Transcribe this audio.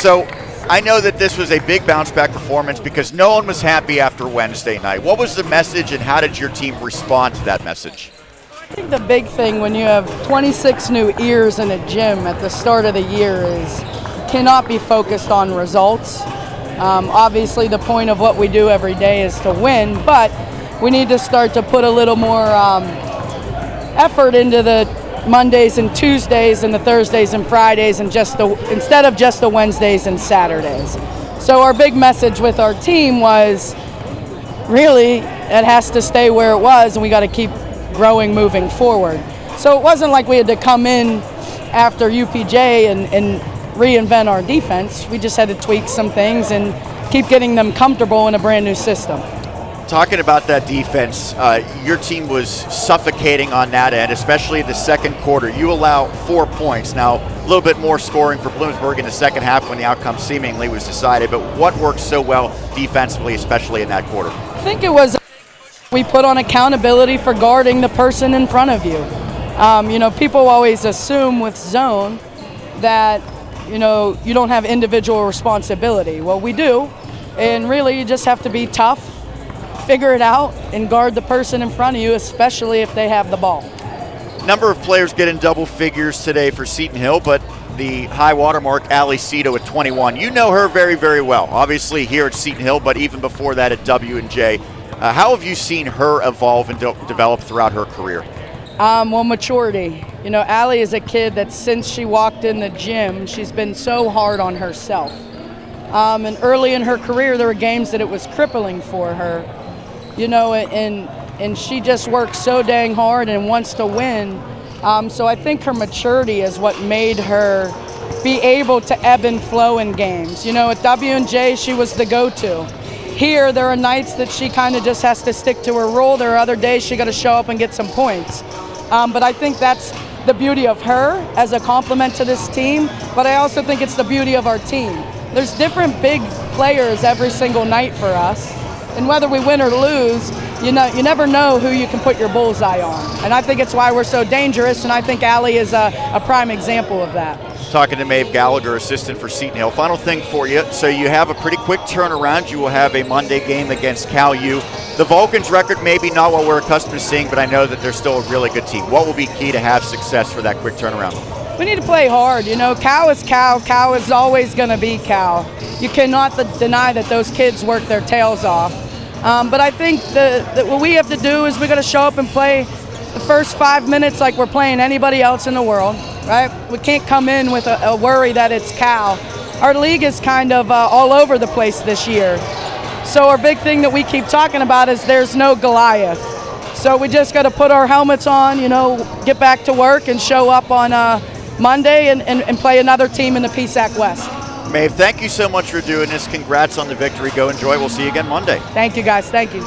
So I know that this was a big bounce back performance because no one was happy after Wednesday night. What was the message and how did your team respond to that message? I think the big thing when you have 26 new ears in a gym at the start of the year is you cannot be focused on results. Obviously the point of what we do every day is to win, but we need to start to put a little more effort into the Mondays and Tuesdays and the Thursdays and Fridays and instead of just the Wednesdays and Saturdays. So our big message with our team was really it has to stay where it was and we got to keep growing moving forward. So it wasn't like we had to come in after UPJ and reinvent our defense. We just had to tweak some things and keep getting them comfortable in a brand new system. Talking about that defense, your team was suffocating on that end, especially the second quarter. You allow 4 points. Now, a little bit more scoring for Bloomsburg in the second half when the outcome seemingly was decided, but what worked so well defensively, especially in that quarter? I think it was we put on accountability for guarding the person in front of you. People always assume with zone that, you don't have individual responsibility. Well, we do, and really you just have to be tough, figure it out, and guard the person in front of you, especially if they have the ball. Number of players get in double figures today for Seton Hill, but the high watermark, Ali Seton at 21. You know her very, very well, obviously here at Seton Hill, but even before that at W&J. How have you seen her evolve and develop throughout her career? Well, maturity. Ali is a kid that since she walked in the gym, she's been so hard on herself. And early in her career, there were games that it was crippling for her. And she just works so dang hard and wants to win. So I think her maturity is what made her be able to ebb and flow in games. At W&J, she was the go-to. Here, there are nights that she kind of just has to stick to her role. There are other days she got to show up and get some points. But I think that's the beauty of her as a complement to this team. But I also think it's the beauty of our team. There's different big players every single night for us. And whether we win or lose, you never know who you can put your bullseye on. And I think it's why we're so dangerous, and I think Ali is a prime example of that. Talking to Maeve Gallagher, assistant for Seton Hill. Final thing for you. So you have a pretty quick turnaround. You will have a Monday game against Cal U. The Vulcans record maybe not what we're accustomed to seeing, but I know that they're still a really good team. What will be key to have success for that quick turnaround? We need to play hard. Cal is Cal. Cal is always going to be Cal. You cannot deny that those kids work their tails off. But I think that what we have to do is we got to show up and play the first 5 minutes like we're playing anybody else in the world, right? We can't come in with a worry that it's Cal. Our league is kind of all over the place this year. So our big thing that we keep talking about is there's no Goliath. So we just got to put our helmets on, get back to work and show up on Monday and play another team in the PSAC West. Maeve, thank you so much for doing this. Congrats on the victory. Go enjoy. We'll see you again Monday. Thank you, guys. Thank you.